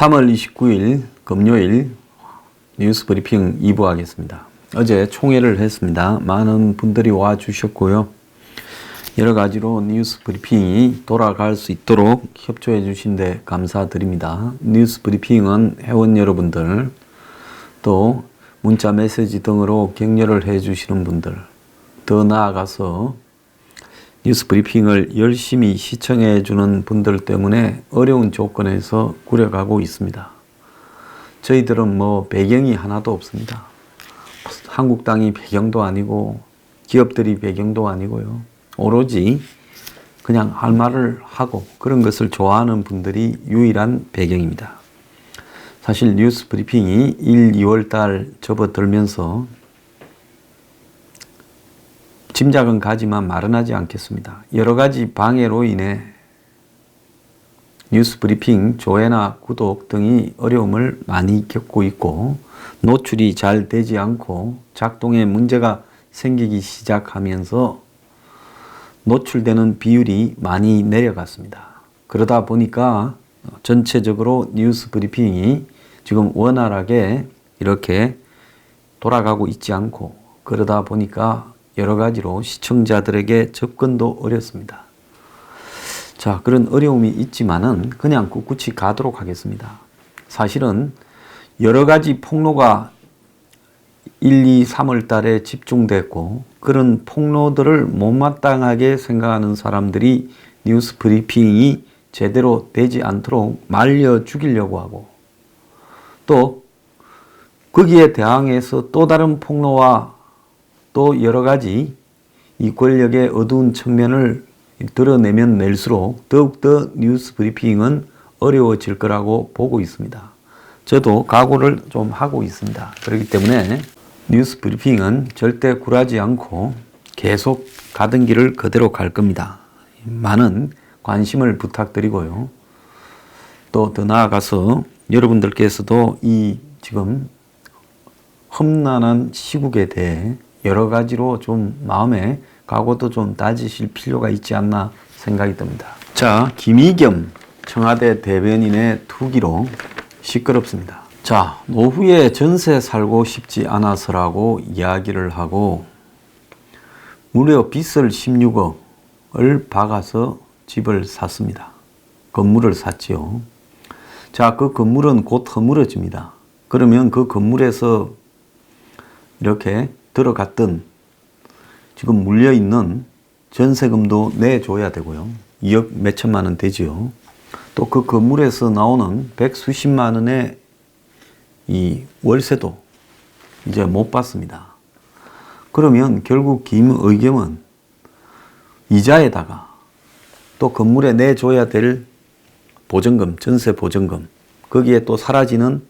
3월 29일 금요일 뉴스 브리핑 2부 하겠습니다. 어제 총회를 했습니다. 많은 분들이 와 주셨고요. 여러 가지로 뉴스 브리핑이 돌아갈 수 있도록 협조해 주신 데 감사드립니다. 뉴스 브리핑은 회원 여러분들, 또 문자 메시지 등으로 격려를 해 주시는 분들, 더 나아가서 뉴스 브리핑을 열심히 시청해 주는 분들 때문에 어려운 조건에서 꾸려가고 있습니다. 저희들은 배경이 하나도 없습니다. 한국당이 배경도 아니고 기업들이 배경도 아니고요. 오로지 그냥 할 말을 하고 그런 것을 좋아하는 분들이 유일한 배경입니다. 사실 뉴스 브리핑이 1, 2월 달 접어들면서 짐작은 가지만 말은 하지 않겠습니다. 여러 가지 방해로 인해 뉴스 브리핑 조회나 구독 등이 어려움을 많이 겪고 있고, 노출이 잘 되지 않고 작동에 문제가 생기기 시작하면서 노출되는 비율이 많이 내려갔습니다. 그러다 보니까 전체적으로 뉴스 브리핑이 지금 원활하게 이렇게 돌아가고 있지 않고, 그러다 보니까 여러 가지로 시청자들에게 접근도 어렵습니다. 자, 그런 어려움이 있지만은 그냥 꿋꿋이 가도록 하겠습니다. 사실은 여러 가지 폭로가 1, 2, 3월 달에 집중됐고, 그런 폭로들을 못마땅하게 생각하는 사람들이 뉴스 브리핑이 제대로 되지 않도록 말려 죽이려고 하고, 또 거기에 대항해서 또 다른 폭로와 또 여러 가지 이 권력의 어두운 측면을 드러내면 낼수록 더욱더 뉴스 브리핑은 어려워질 거라고 보고 있습니다. 저도 각오를 좀 하고 있습니다. 그렇기 때문에 뉴스 브리핑은 절대 굴하지 않고 계속 가던 길을 그대로 갈 겁니다. 많은 관심을 부탁드리고요. 또 더 나아가서 여러분들께서도 이 지금 험난한 시국에 대해 여러 가지로 좀 마음의 각오도 좀 다지실 필요가 있지 않나 생각이 듭니다. 자, 김의겸 청와대 대변인의 투기로 시끄럽습니다. 자, 노후에 전세 살고 싶지 않아서라고 이야기를 하고 무려 빚을 16억을 박아서 집을 샀습니다. 건물을 샀지요. 자, 그 건물은 곧 허물어집니다. 그러면 그 건물에서 이렇게 들어갔던 지금 물려있는 전세금도 내줘야 되고요. 2억 몇천만 원 되지요. 또 그 건물에서 나오는 100수십만 원의 이 월세도 이제 못 받습니다. 그러면 결국 김의겸은 이자에다가 또 건물에 내줘야 될 보증금, 전세 보증금, 거기에 또 사라지는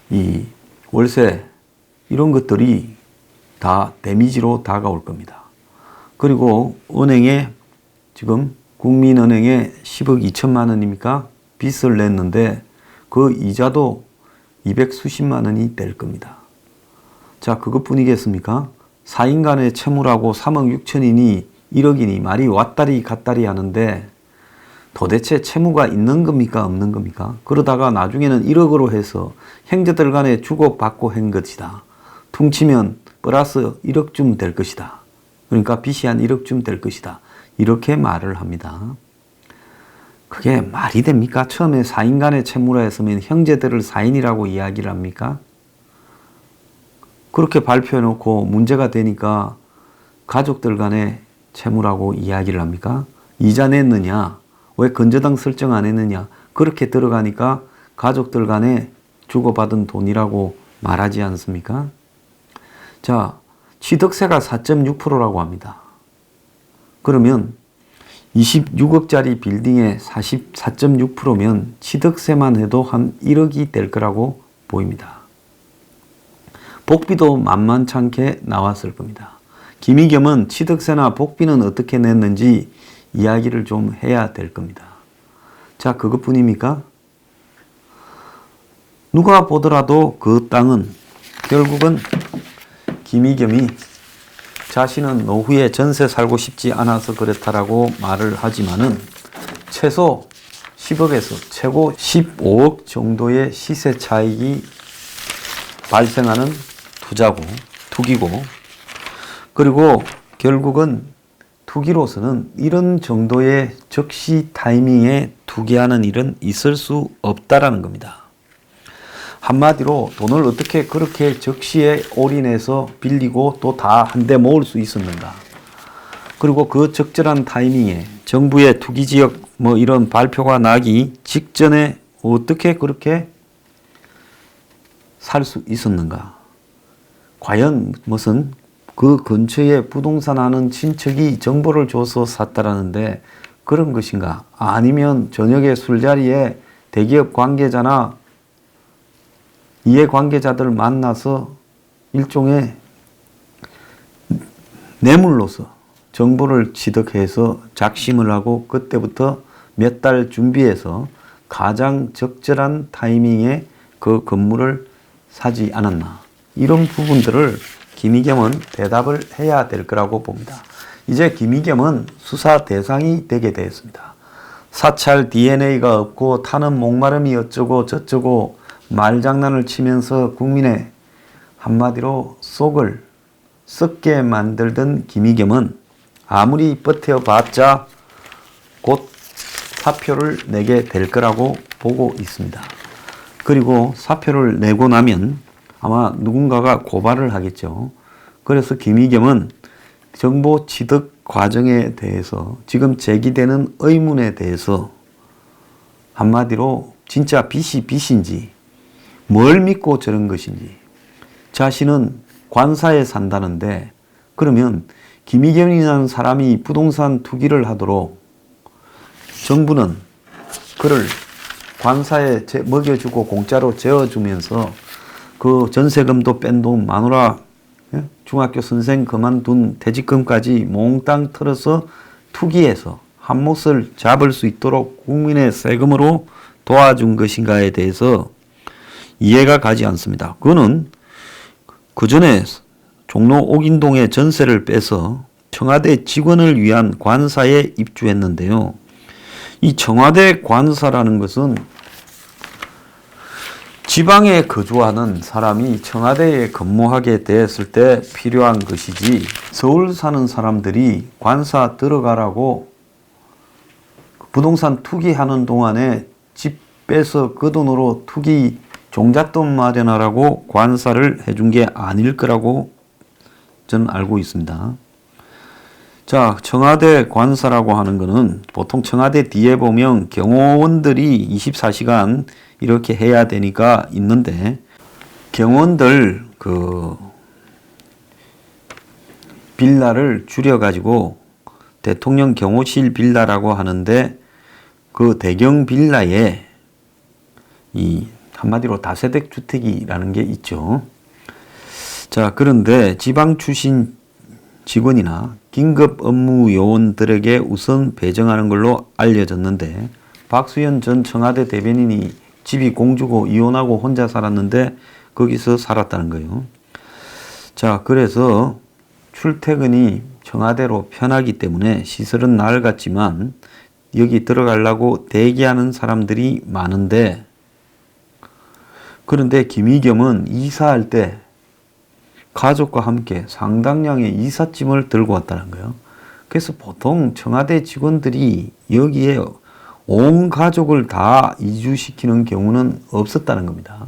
이 월세, 이런 것들이 다 데미지로 다가올 겁니다. 그리고 은행에 지금 국민은행에 10억 2천만 원입니까? 빚을 냈는데 그 이자도 200수십만 원이 될 겁니다. 자, 그것뿐이겠습니까? 4인 간의 채무라고 3억 6천이니 1억이니 말이 왔다리 갔다리 하는데 도대체 채무가 있는 겁니까? 없는 겁니까? 그러다가 나중에는 1억으로 해서 형제들 간에 주고받고 한 것이다. 퉁치면 플러스 1억쯤 될 것이다. 그러니까 빚이 한 1억쯤 될 것이다. 이렇게 말을 합니다. 그게 말이 됩니까? 처음에 4인 간의 채무라 했으면 형제들을 4인이라고 이야기를 합니까? 그렇게 발표해놓고 문제가 되니까 가족들 간의 채무라고 이야기를 합니까? 이자 냈느냐? 왜 건저당 설정 안 했느냐? 그렇게 들어가니까 가족들 간에 주고받은 돈이라고 말하지 않습니까? 자, 취득세가 4.6%라고 합니다. 그러면 26억짜리 빌딩에 4.6%면 취득세만 해도 한 1억이 될 거라고 보입니다. 복비도 만만찮게 나왔을 겁니다. 김의겸은 취득세나 복비는 어떻게 냈는지 이야기를 좀 해야 될 겁니다. 자, 그것뿐입니까? 누가 보더라도 그 땅은 결국은 김의겸이 자신은 노후에 전세 살고 싶지 않아서 그렇다라고 말을 하지만은 최소 10억에서 최고 15억 정도의 시세 차익이 발생하는 투기고, 그리고 결국은 투기로서는 이런 정도의 적시 타이밍에 투기하는 일은 있을 수 없다라는 겁니다. 한마디로 돈을 어떻게 그렇게 적시에 올인해서 빌리고 또 다 한데 모을 수 있었는가. 그리고 그 적절한 타이밍에 정부의 투기지역 이런 발표가 나기 직전에 어떻게 그렇게 살 수 있었는가. 과연 무슨 그 근처에 부동산 하는 친척이 정보를 줘서 샀다라는데 그런 것인가? 아니면 저녁에 술자리에 대기업 관계자나 이해관계자들 만나서 일종의 뇌물로서 정보를 취득해서 작심을 하고 그때부터 몇 달 준비해서 가장 적절한 타이밍에 그 건물을 사지 않았나. 이런 부분들을 김의겸은 대답을 해야 될 거라고 봅니다. 이제 김의겸은 수사 대상이 되게 되었습니다. 사찰 DNA가 없고 타는 목마름이 어쩌고 저쩌고 말장난을 치면서 국민의 한마디로 속을 썩게 만들던 김의겸은 아무리 버텨봤자 곧 사표를 내게 될 거라고 보고 있습니다. 그리고 사표를 내고 나면 아마 누군가가 고발을 하겠죠. 그래서 김의겸은 정보 취득 과정에 대해서 지금 제기되는 의문에 대해서 한마디로 진짜 빚이 빚인지 뭘 믿고 저런 것인지, 자신은 관사에 산다는데 그러면 김의겸이라는 사람이 부동산 투기를 하도록 정부는 그를 관사에 먹여주고 공짜로 재워주면서 그 전세금도 뺀 돈 마누라 중학교 선생 그만둔 퇴직금까지 몽땅 털어서 투기해서 한 몫을 잡을 수 있도록 국민의 세금으로 도와준 것인가에 대해서 이해가 가지 않습니다. 그거는 그 전에 종로 옥인동에 전세를 빼서 청와대 직원을 위한 관사에 입주했는데요. 이 청와대 관사라는 것은 지방에 거주하는 사람이 청와대에 근무하게 되었을 때 필요한 것이지, 서울 사는 사람들이 관사 들어가라고 부동산 투기하는 동안에 집 빼서 그 돈으로 투기 종잣돈 마련하라고 관사를 해준 게 아닐 거라고 저는 알고 있습니다. 자, 청와대 관사라고 하는 거는 보통 청와대 뒤에 보면 경호원들이 24시간 이렇게 해야 되니까 있는데, 경호원들 그 빌라를 줄여가지고 대통령 경호실 빌라라고 하는데 그 대경 빌라에 이 한마디로 다세대 주택이라는 게 있죠. 자, 그런데 지방 출신 직원이나 긴급 업무 요원들에게 우선 배정하는 걸로 알려졌는데, 박수현 전 청와대 대변인이 집이 공주고 이혼하고 혼자 살았는데 거기서 살았다는 거예요. 자, 그래서 출퇴근이 청와대로 편하기 때문에 시설은 낡았지만 여기 들어가려고 대기하는 사람들이 많은데, 그런데 김의겸은 이사할 때 가족과 함께 상당량의 이삿짐을 들고 왔다는 거예요. 그래서 보통 청와대 직원들이 여기에 온 가족을 다 이주시키는 경우는 없었다는 겁니다.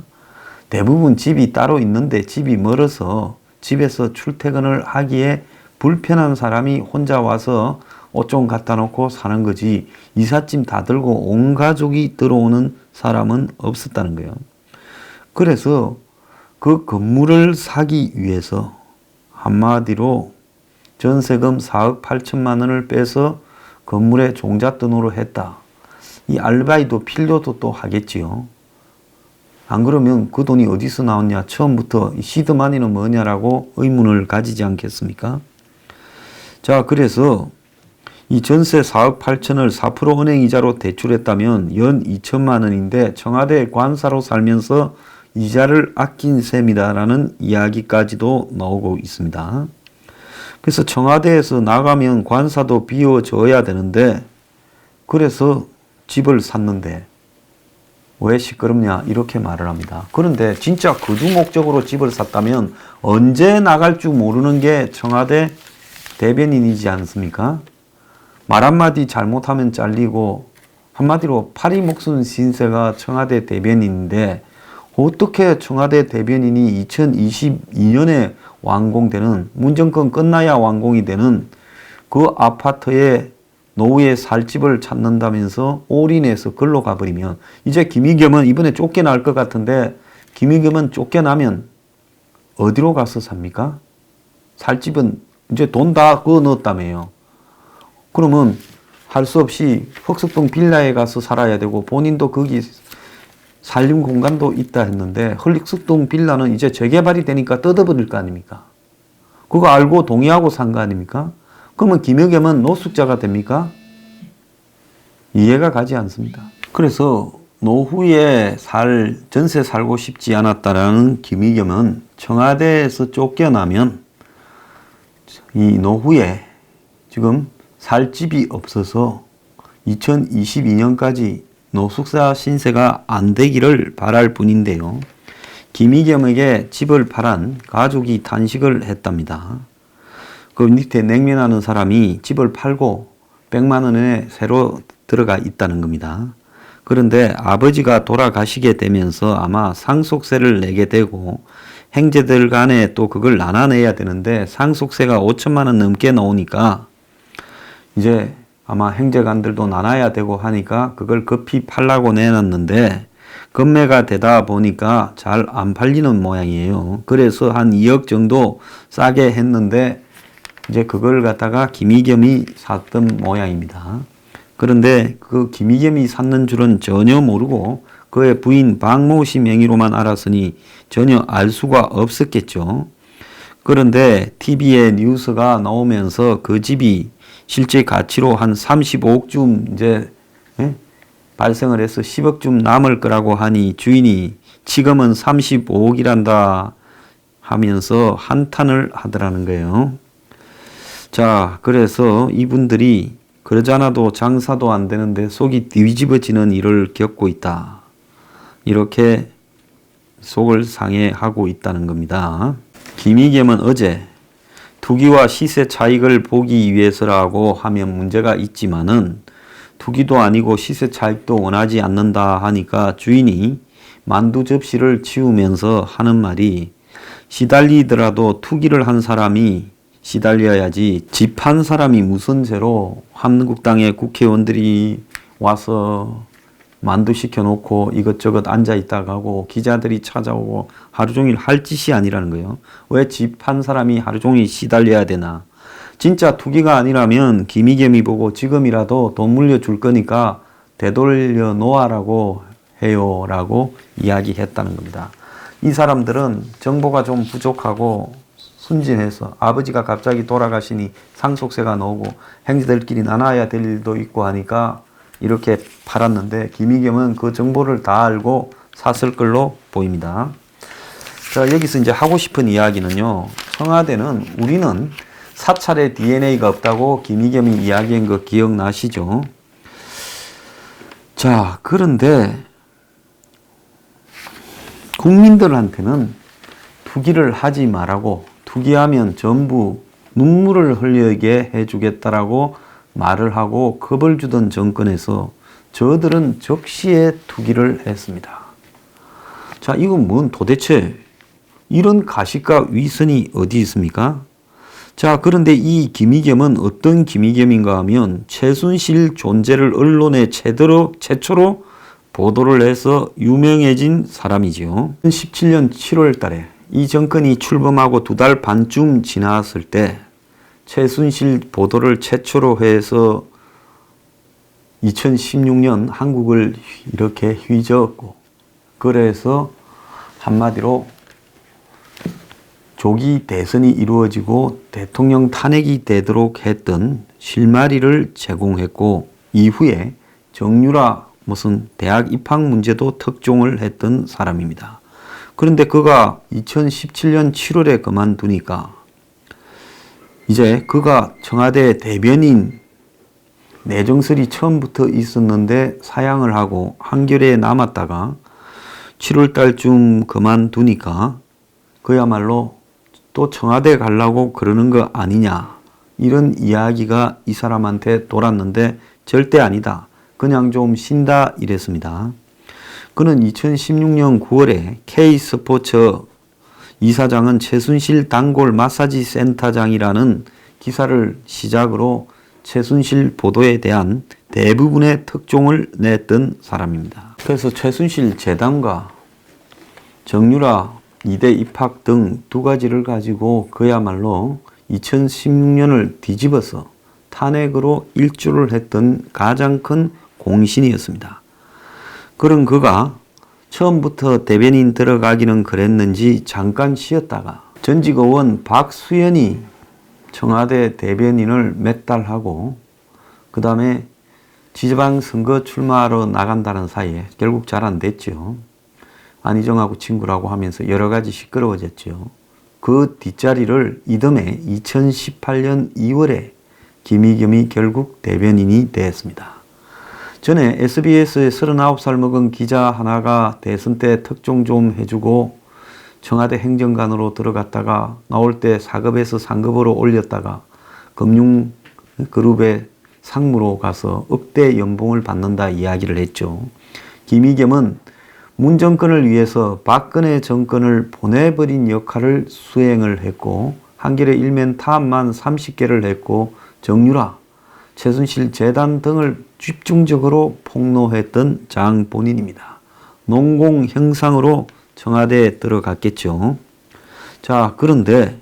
대부분 집이 따로 있는데 집이 멀어서 집에서 출퇴근을 하기에 불편한 사람이 혼자 와서 옷 좀 갖다 놓고 사는 거지, 이삿짐 다 들고 온 가족이 들어오는 사람은 없었다는 거예요. 그래서 그 건물을 사기 위해서 한마디로 전세금 4억 8천만 원을 빼서 건물에 종잣돈으로 했다. 이 알바이도 필요도 또 하겠지요. 안 그러면 그 돈이 어디서 나왔냐, 처음부터 시드마니는 뭐냐라고 의문을 가지지 않겠습니까? 자, 그래서 이 전세 4억 8천을 4% 은행이자로 대출했다면 연 2천만 원인데 청와대 관사로 살면서 이자를 아낀 셈이다라는 이야기까지도 나오고 있습니다. 그래서 청와대에서 나가면 관사도 비워줘야 되는데, 그래서 집을 샀는데 왜 시끄럽냐 이렇게 말을 합니다. 그런데 진짜 거주 목적으로 집을 샀다면 언제 나갈 줄 모르는 게 청와대 대변인이지 않습니까? 말 한마디 잘못하면 잘리고 한마디로 파리 목숨 신세가 청와대 대변인인데 어떻게 청와대 대변인이 2022년에 완공되는 문정권 끝나야 완공이 되는 그 아파트에 노후에 살 집을 찾는다면서 올인해서 글로 가버리면 이제 김의겸은 이번에 쫓겨날 것 같은데 김의겸은 쫓겨나면 어디로 가서 삽니까? 살 집은 이제 돈 다 그어 넣었다며요. 그러면 할 수 없이 흑석동 빌라에 가서 살아야 되고 본인도 거기 살림 공간도 있다 했는데 흑석동 빌라는 이제 재개발이 되니까 뜯어버릴 거 아닙니까? 그거 알고 동의하고 산 거 아닙니까? 그러면 김의겸은 노숙자가 됩니까? 이해가 가지 않습니다. 그래서 노후에 전세 살고 싶지 않았다라는 김의겸은 청와대에서 쫓겨나면 이 노후에 지금 살 집이 없어서 2022년까지 노숙자 신세가 안 되기를 바랄 뿐인데요. 김의겸에게 집을 팔은 가족이 단식을 했답니다. 그 밑에 냉면하는 사람이 집을 팔고 100만 원에 새로 들어가 있다는 겁니다. 그런데 아버지가 돌아가시게 되면서 아마 상속세를 내게 되고 형제들 간에 또 그걸 나눠내야 되는데 상속세가 5천만 원 넘게 나오니까 이제 아마 형제간들도 나눠야 되고 하니까 그걸 급히 팔라고 내놨는데 금매가 되다 보니까 잘 안 팔리는 모양이에요. 그래서 한 2억 정도 싸게 했는데 이제 그걸 갖다가 김의겸이 샀던 모양입니다. 그런데 그 김의겸이 샀는 줄은 전혀 모르고 그의 부인 박모 씨 명의로만 알았으니 전혀 알 수가 없었겠죠. 그런데 TV에 뉴스가 나오면서 그 집이 실제 가치로 한 35억쯤 이제 발생을 해서 10억쯤 남을 거라고 하니 주인이 지금은 35억이란다 하면서 한탄을 하더라는 거예요. 자, 그래서 이분들이 그러잖아도 장사도 안 되는데 속이 뒤집어지는 일을 겪고 있다. 이렇게 속을 상해하고 있다는 겁니다. 김의겸은 어제 투기와 시세 차익을 보기 위해서라고 하면 문제가 있지만은 투기도 아니고 시세 차익도 원하지 않는다 하니까 주인이 만두 접시를 치우면서 하는 말이 시달리더라도 투기를 한 사람이 시달려야지 집 한 사람이 무슨 죄로 한국당의 국회의원들이 와서 만두 시켜놓고 이것저것 앉아있다 가고 기자들이 찾아오고 하루 종일 할 짓이 아니라는 거예요. 왜 집 한 사람이 하루 종일 시달려야 되나. 진짜 투기가 아니라면 김의겸이 보고 지금이라도 돈 물려줄 거니까 되돌려 놓아라고 해요 라고 이야기했다는 겁니다. 이 사람들은 정보가 좀 부족하고 순진해서 아버지가 갑자기 돌아가시니 상속세가 나오고 형제들끼리 나눠야 될 일도 있고 하니까 이렇게 팔았는데 김의겸은 그 정보를 다 알고 샀을 걸로 보입니다. 자, 여기서 이제 하고 싶은 이야기는요. 청와대는 우리는 사찰에 DNA가 없다고 김의겸이 이야기한 거 기억나시죠? 자, 그런데 국민들한테는 투기를 하지 말라고 투기하면 전부 눈물을 흘리게 해주겠다라고 말을 하고 겁을 주던 정권에서 저들은 적시에 투기를 했습니다. 자, 이건 뭔 도대체 이런 가식과 위선이 어디 있습니까? 자, 그런데 이 김의겸은 어떤 김의겸인가 하면 최순실 존재를 언론에 최초로 보도를 해서 유명해진 사람이지요. 2017년 7월 달에 이 정권이 출범하고 2달 반쯤 지났을 때 최순실 보도를 최초로 해서 2016년 한국을 이렇게 휘저었고 그래서 한마디로 조기 대선이 이루어지고 대통령 탄핵이 되도록 했던 실마리를 제공했고 이후에 정유라 무슨 대학 입학 문제도 특종을 했던 사람입니다. 그런데 그가 2017년 7월에 그만두니까 이제 그가 청와대 대변인 내정설이 처음부터 있었는데 사양을 하고 한결에 남았다가 7월 달쯤 그만두니까 그야말로 또 청와대 가려고 그러는 거 아니냐, 이런 이야기가 이 사람한테 돌았는데 절대 아니다. 그냥 좀 쉰다 이랬습니다. 그는 2016년 9월에 K스포츠 이사장은 최순실 단골 마사지 센터장이라는 기사를 시작으로 최순실 보도에 대한 대부분의 특종을 냈던 사람입니다. 그래서 최순실 재단과 정유라 2대 입학 등 두 가지를 가지고 그야말로 2016년을 뒤집어서 탄핵으로 일주를 했던 가장 큰 공신이었습니다. 그런 그가 처음부터 대변인 들어가기는 그랬는지 잠깐 쉬었다가 전직 의원 박수현이 청와대 대변인을 몇 달 하고 그 다음에 지방선거 출마하러 나간다는 사이에 결국 잘 안 됐죠. 안희정하고 친구라고 하면서 여러 가지 시끄러워졌죠. 그 뒷자리를 이듬해 2018년 2월에 김의겸이 결국 대변인이 되었습니다. 전에 SBS에 39살 먹은 기자 하나가 대선 때 특종 좀 해주고 청와대 행정관으로 들어갔다가 나올 때 4급에서 상급으로 올렸다가 금융그룹의 상무로 가서 억대 연봉을 받는다 이야기를 했죠. 김의겸은 문 정권을 위해서 박근혜 정권을 보내버린 역할을 수행을 했고 한겨레 일면 타합만 30개를 했고 정유라, 최순실 재단 등을 집중적으로 폭로했던 장본인입니다. 농공 형상으로 청와대에 들어갔겠죠. 자, 그런데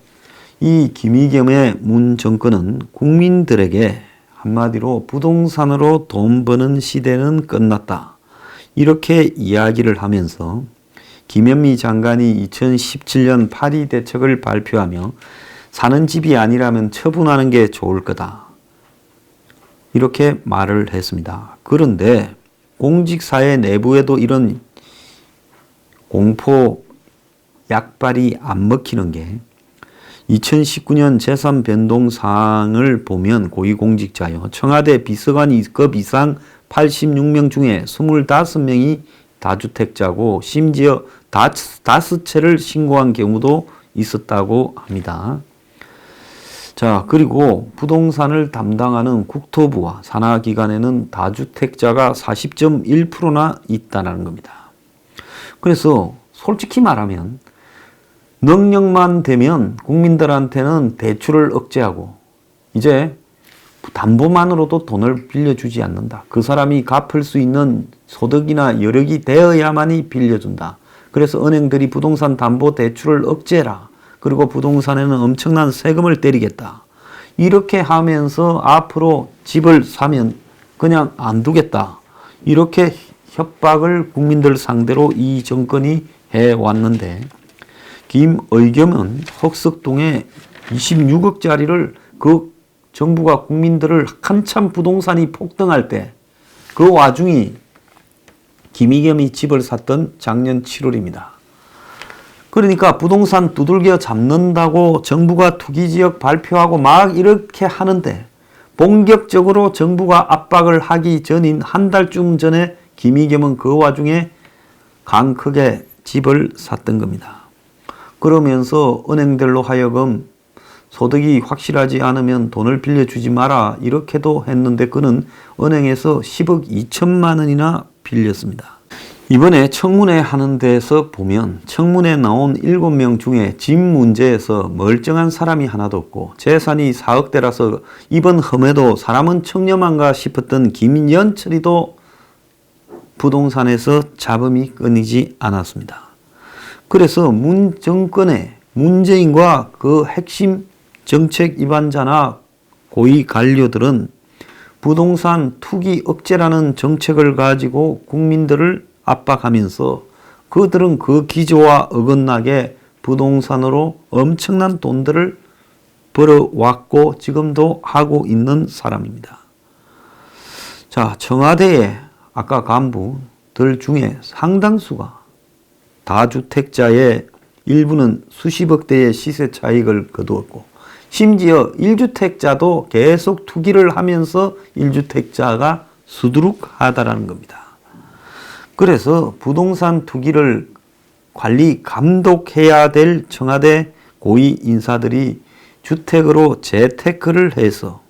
이 김의겸의 문 정권은 국민들에게 한마디로 부동산으로 돈 버는 시대는 끝났다, 이렇게 이야기를 하면서 김현미 장관이 2017년 파리 대책을 발표하며 사는 집이 아니라면 처분하는 게 좋을 거다, 이렇게 말을 했습니다. 그런데 공직사회 내부에도 이런 공포 약발이 안 먹히는 게 2019년 재산 변동 사항을 보면 고위공직자요, 청와대 비서관급 이상 86명 중에 25명이 다주택자고 심지어 5채를 신고한 경우도 있었다고 합니다. 자, 그리고 부동산을 담당하는 국토부와 산하기관에는 다주택자가 40.1%나 있다는 겁니다. 그래서 솔직히 말하면 능력만 되면 국민들한테는 대출을 억제하고 이제 담보만으로도 돈을 빌려주지 않는다. 그 사람이 갚을 수 있는 소득이나 여력이 되어야만이 빌려준다. 그래서 은행들이 부동산 담보 대출을 억제해라. 그리고 부동산에는 엄청난 세금을 때리겠다. 이렇게 하면서 앞으로 집을 사면 그냥 안 두겠다. 이렇게 협박을 국민들 상대로 이 정권이 해왔는데 김의겸은 흑석동에 26억짜리를 그 정부가 국민들을 한참 부동산이 폭등할 때 그 와중에 김의겸이 집을 샀던 작년 7월입니다. 그러니까 부동산 두들겨 잡는다고 정부가 투기지역 발표하고 막 이렇게 하는데 본격적으로 정부가 압박을 하기 전인 한 달쯤 전에 김의겸은 그 와중에 강 크게 집을 샀던 겁니다. 그러면서 은행들로 하여금 소득이 확실하지 않으면 돈을 빌려주지 마라 이렇게도 했는데 그는 은행에서 10억 2천만 원이나 빌렸습니다. 이번에 청문회 하는 데서 보면 청문회 나온 7명 중에 집 문제에서 멀쩡한 사람이 하나도 없고 재산이 4억대라서 이번 험에도 사람은 청렴한가 싶었던 김연철이도 부동산에서 잡음이 끊이지 않았습니다. 그래서 문 정권의 문재인과 그 핵심 정책 위반자나 고위 관료들은 부동산 투기 억제라는 정책을 가지고 국민들을 압박하면서 그들은 그 기조와 어긋나게 부동산으로 엄청난 돈들을 벌어왔고 지금도 하고 있는 사람입니다. 자, 청와대의 아까 간부들 중에 상당수가 다주택자의 일부는 수십억대의 시세 차익을 거두었고 심지어 1주택자도 계속 투기를 하면서 1주택자가 수두룩하다라는 겁니다. 그래서 부동산 투기를 관리 감독해야 될 청와대 고위 인사들이 주택으로 재테크를 해서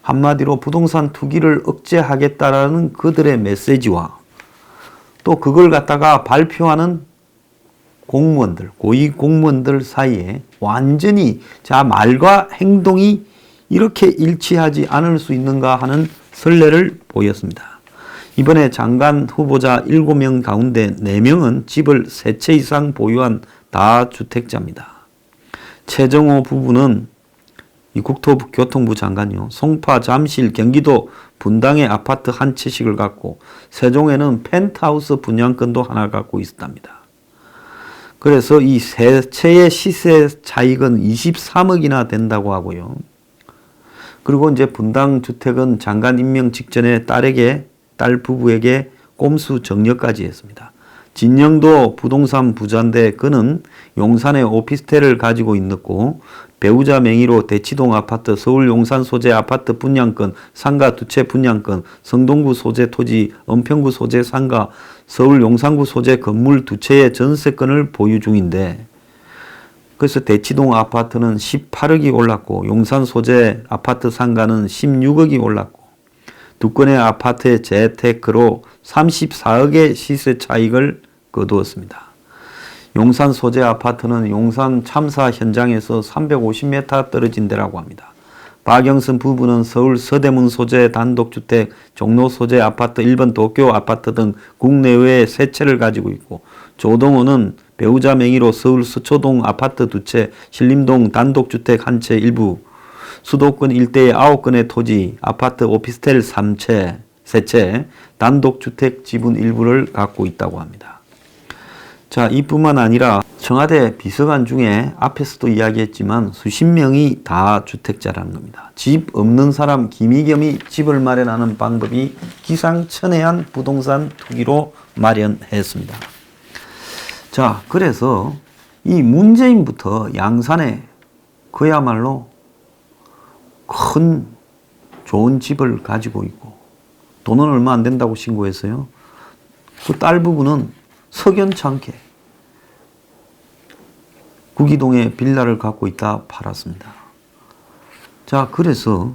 한마디로 부동산 투기를 억제하겠다라는 그들의 메시지와 또 그걸 갖다가 발표하는 공무원들, 고위 공무원들 사이에 완전히 자 말과 행동이 이렇게 일치하지 않을 수 있는가 하는 선례를 보였습니다. 이번에 장관 후보자 7명 가운데 4명은 집을 3채 이상 보유한 다주택자입니다. 최정호 부부는 이 국토교통부 장관이요. 송파, 잠실, 경기도 분당에 아파트 한 채씩을 갖고 세종에는 펜트하우스 분양권도 하나 갖고 있었답니다. 그래서 이 세 채의 시세 차익은 23억이나 된다고 하고요. 그리고 이제 분당 주택은 장관 임명 직전에 딸 부부에게 꼼수 정려까지 했습니다. 진영도 부동산 부자인데 그는 용산에 오피스텔을 가지고 있었고 배우자 명의로 대치동 아파트, 서울 용산 소재 아파트 분양권, 상가 2채 분양권, 성동구 소재 토지, 은평구 소재 상가, 서울 용산구 소재 건물 2채의 전세권을 보유 중인데 그래서 대치동 아파트는 18억이 올랐고 용산 소재 아파트 상가는 16억이 올랐고 두 건의 아파트의 재테크로 34억의 시세 차익을 거두었습니다. 용산 소재 아파트는 용산 참사 현장에서 350m 떨어진 데라고 합니다. 박영선 부부는 서울 서대문 소재 단독주택, 종로 소재 아파트, 일본 도쿄 아파트 등 국내외에 3채를 가지고 있고 조동호는 배우자 명의로 서울 서초동 아파트 2채, 신림동 단독주택 1채 일부, 수도권 일대에 9건의 토지, 아파트 오피스텔 3채, 단독주택 지분 일부를 갖고 있다고 합니다. 자, 이뿐만 아니라 청와대 비서관 중에 앞에서도 이야기했지만 수십 명이 다 주택자라는 겁니다. 집 없는 사람 기미겸이 집을 마련하는 방법이 기상천외한 부동산 투기로 마련했습니다. 자, 그래서 이 문재인부터 양산에 그야말로 큰 좋은 집을 가지고 있고 돈은 얼마 안 된다고 신고했어요. 그 딸 부부는 석연찮게 구기동에 빌라를 갖고 있다 팔았습니다. 자, 그래서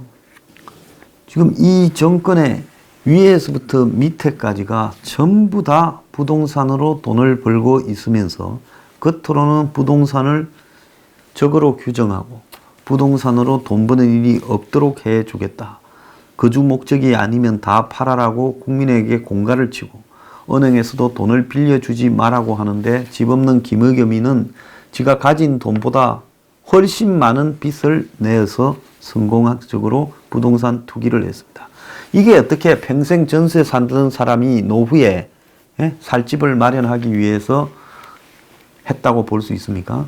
지금 이 정권의 위에서부터 밑에까지가 전부 다 부동산으로 돈을 벌고 있으면서 겉으로는 부동산을 적으로 규정하고 부동산으로 돈 버는 일이 없도록 해주겠다. 거주 목적이 아니면 다 팔아라고 국민에게 공갈을 치고 은행에서도 돈을 빌려주지 말라고 하는데 집 없는 김의겸이는 지가 가진 돈보다 훨씬 많은 빚을 내어서 성공적으로 부동산 투기를 했습니다. 이게 어떻게 평생 전세 살던 사람이 노후에 살 집을 마련하기 위해서 했다고 볼 수 있습니까?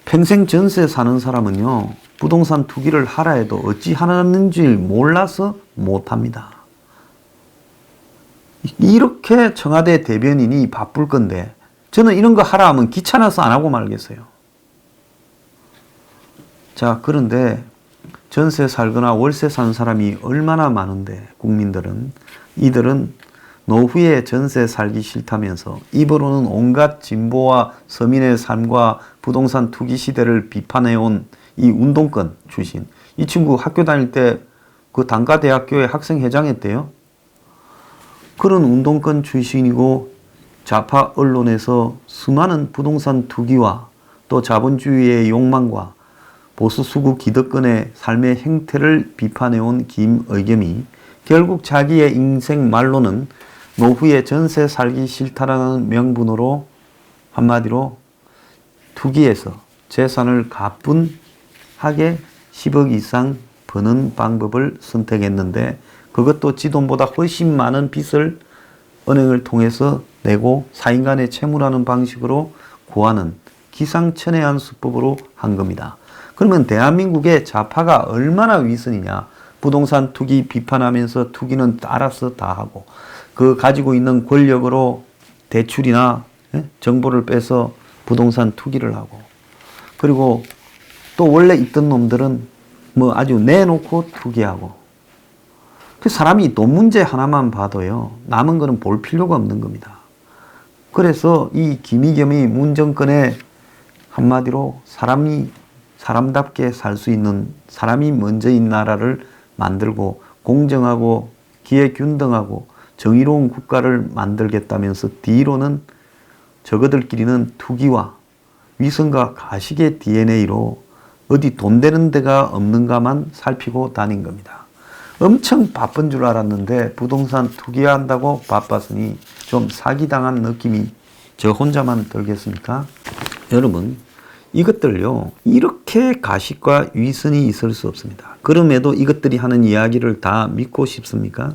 평생 전세 사는 사람은요, 부동산 투기를 하라 해도 어찌 하는지 몰라서 못합니다. 이렇게 청와대 대변인이 바쁠 건데 저는 이런 거 하라 하면 귀찮아서 안 하고 말겠어요. 자, 그런데 전세 살거나 월세 사는 사람이 얼마나 많은데 국민들은 이들은 노후에 전세 살기 싫다면서 입으로는 온갖 진보와 서민의 삶과 부동산 투기 시대를 비판해온 이 운동권 출신. 이 친구 학교 다닐 때 그 단과대학교에 학생회장했대요. 그런 운동권 출신이고 좌파 언론에서 수많은 부동산 투기와 또 자본주의의 욕망과 보수 수구 기득권의 삶의 행태를 비판해온 김의겸이 결국 자기의 인생 말로는 노후에 전세 살기 싫다라는 명분으로 한마디로 투기해서 재산을 가뿐하게 10억 이상 버는 방법을 선택했는데 그것도 지 돈보다 훨씬 많은 빚을 은행을 통해서 내고 사인간의 채무라는 방식으로 구하는 기상천외한 수법으로 한 겁니다. 그러면 대한민국의 좌파가 얼마나 위선이냐. 부동산 투기 비판하면서 투기는 알아서 다 하고 그 가지고 있는 권력으로 대출이나 정보를 빼서 부동산 투기를 하고 그리고 또 원래 있던 놈들은 뭐 아주 내놓고 투기하고. 그 사람이 돈 문제 하나만 봐도요, 남은 거는 볼 필요가 없는 겁니다. 그래서 이 김의겸이 문 정권에 한마디로 사람답게 살 수 있는, 사람이 먼저인 나라를 만들고 공정하고 기회균등하고 정의로운 국가를 만들겠다면서 뒤로는 저거들끼리는 투기와 위선과 가식의 DNA로 어디 돈 되는 데가 없는가만 살피고 다닌 겁니다. 엄청 바쁜 줄 알았는데 부동산 투기한다고 바빴으니 좀 사기당한 느낌이 저 혼자만 들겠습니까? 여러분, 이것들요, 이렇게 가식과 위선이 있을 수 없습니다. 그럼에도 이것들이 하는 이야기를 다 믿고 싶습니까?